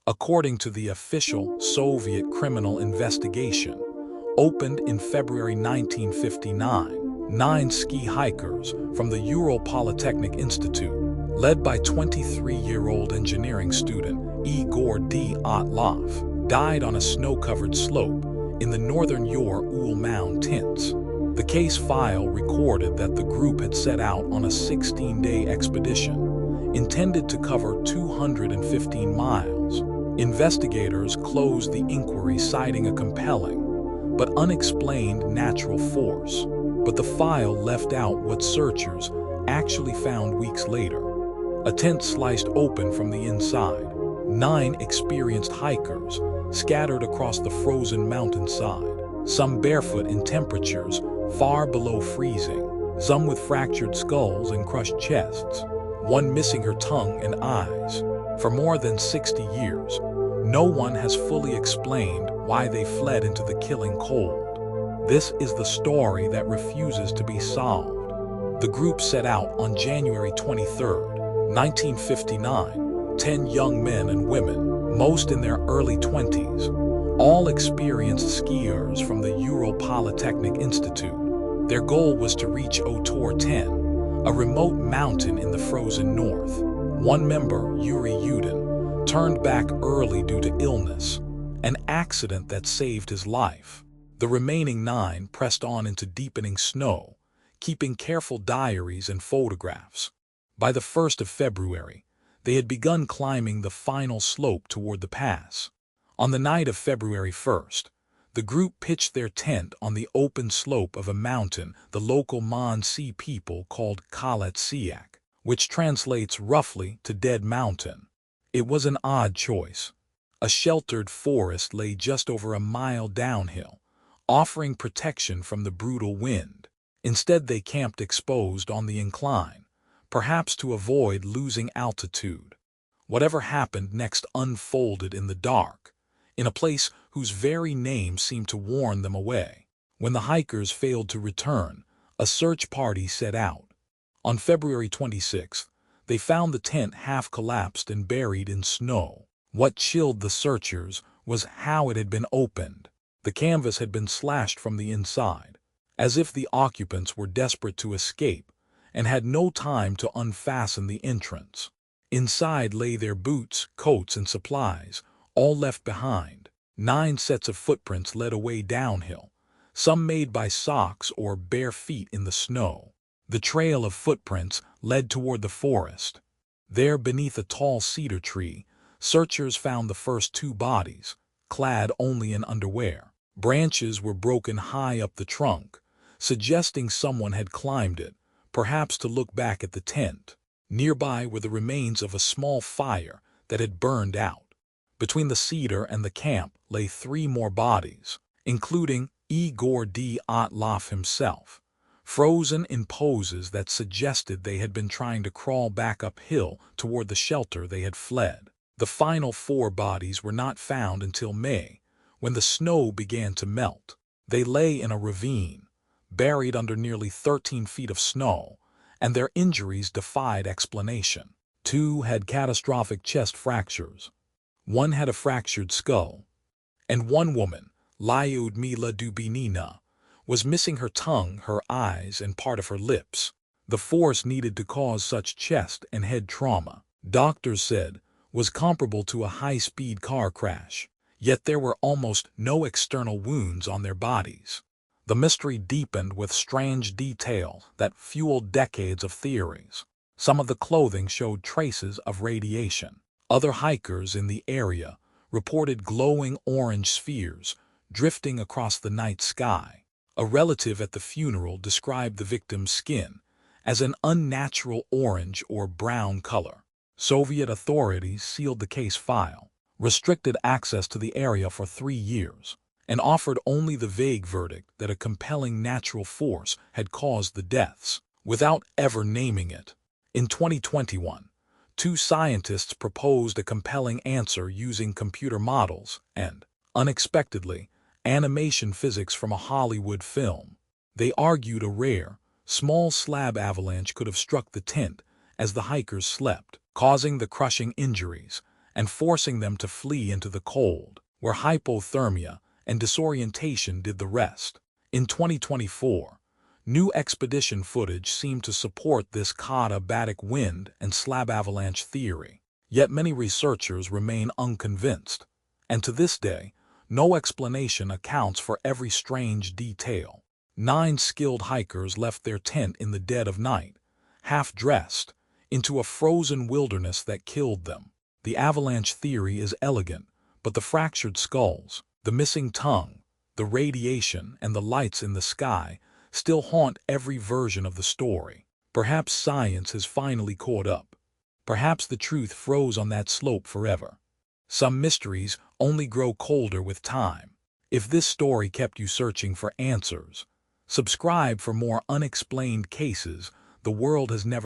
According to the official Soviet criminal investigation, opened in February 1959, 9 ski hikers from the Ural Polytechnic Institute, led by 23-year-old engineering student Igor Dyatlov, died on a snow-covered slope in the northern Ural Mountains. The case file recorded that the group had set out on a 16-day expedition, intended to cover 215 miles. Investigators closed the inquiry citing a compelling but unexplained natural force, but the file left out what searchers actually found weeks later. A tent sliced open from the inside, 9 experienced hikers scattered across the frozen mountainside, some barefoot in temperatures far below freezing, some with fractured skulls and crushed chests, one missing her tongue and eyes. For more than 60 years, no one has fully explained why they fled into the killing cold. This is the story that refuses to be solved. The group set out on January 23, 1959, 10 young men and women, most in their early 20s, all experienced skiers from the Ural Polytechnic Institute. Their goal was to reach Otor 10, a remote mountain in the frozen north. One member, Yuri Yudin, turned back early due to illness, an accident that saved his life. The remaining 9 pressed on into deepening snow, keeping careful diaries and photographs. By the 1st of February, they had begun climbing the final slope toward the pass. On the night of February 1st, the group pitched their tent on the open slope of a mountain the local Mon Sea people called Kaletsiak, which translates roughly to Dead Mountain. It was an odd choice. A sheltered forest lay just over a mile downhill, offering protection from the brutal wind. Instead, they camped exposed on the incline, perhaps to avoid losing altitude. Whatever happened next unfolded in the dark, in a place whose very name seemed to warn them away. When the hikers failed to return, a search party set out. On February 26th, they found the tent half collapsed and buried in snow. What chilled the searchers was how it had been opened. The canvas had been slashed from the inside, as if the occupants were desperate to escape and had no time to unfasten the entrance. Inside lay their boots, coats, and supplies, all left behind. 9 sets of footprints led away downhill, some made by socks or bare feet in the snow. The trail of footprints led toward the forest. There, beneath a tall cedar tree, searchers found the first 2 bodies, clad only in underwear. Branches were broken high up the trunk, suggesting someone had climbed it, perhaps to look back at the tent. Nearby were the remains of a small fire that had burned out. Between the cedar and the camp lay 3 more bodies, including Igor Dyatlov himself, frozen in poses that suggested they had been trying to crawl back uphill toward the shelter they had fled. The final 4 bodies were not found until May, when the snow began to melt. They lay in a ravine, buried under nearly 13 feet of snow, and their injuries defied explanation. 2 had catastrophic chest fractures, 1 had a fractured skull, and 1 woman, Lyudmila Dubinina, was missing her tongue, her eyes, and part of her lips. The force needed to cause such chest and head trauma, doctors said, was comparable to a high-speed car crash, yet there were almost no external wounds on their bodies. The mystery deepened with strange detail that fueled decades of theories. Some of the clothing showed traces of radiation. Other hikers in the area reported glowing orange spheres drifting across the night sky. A relative at the funeral described the victim's skin as an unnatural orange or brown color. Soviet authorities sealed the case file, restricted access to the area for 3 years, and offered only the vague verdict that a compelling natural force had caused the deaths, without ever naming it. In 2021, 2 scientists proposed a compelling answer using computer models and, unexpectedly, animation physics from a Hollywood film. They argued a rare, small slab avalanche could have struck the tent as the hikers slept, causing the crushing injuries and forcing them to flee into the cold, where hypothermia and disorientation did the rest. In 2024, new expedition footage seemed to support this katabatic wind and slab avalanche theory. Yet many researchers remain unconvinced, and to this day, no explanation accounts for every strange detail. 9 skilled hikers left their tent in the dead of night, half-dressed, into a frozen wilderness that killed them. The avalanche theory is elegant, but the fractured skulls, the missing tongue, the radiation, and the lights in the sky still haunt every version of the story. Perhaps science has finally caught up. Perhaps the truth froze on that slope forever. Some mysteries only grow colder with time. If this story kept you searching for answers, subscribe for more unexplained cases the world has never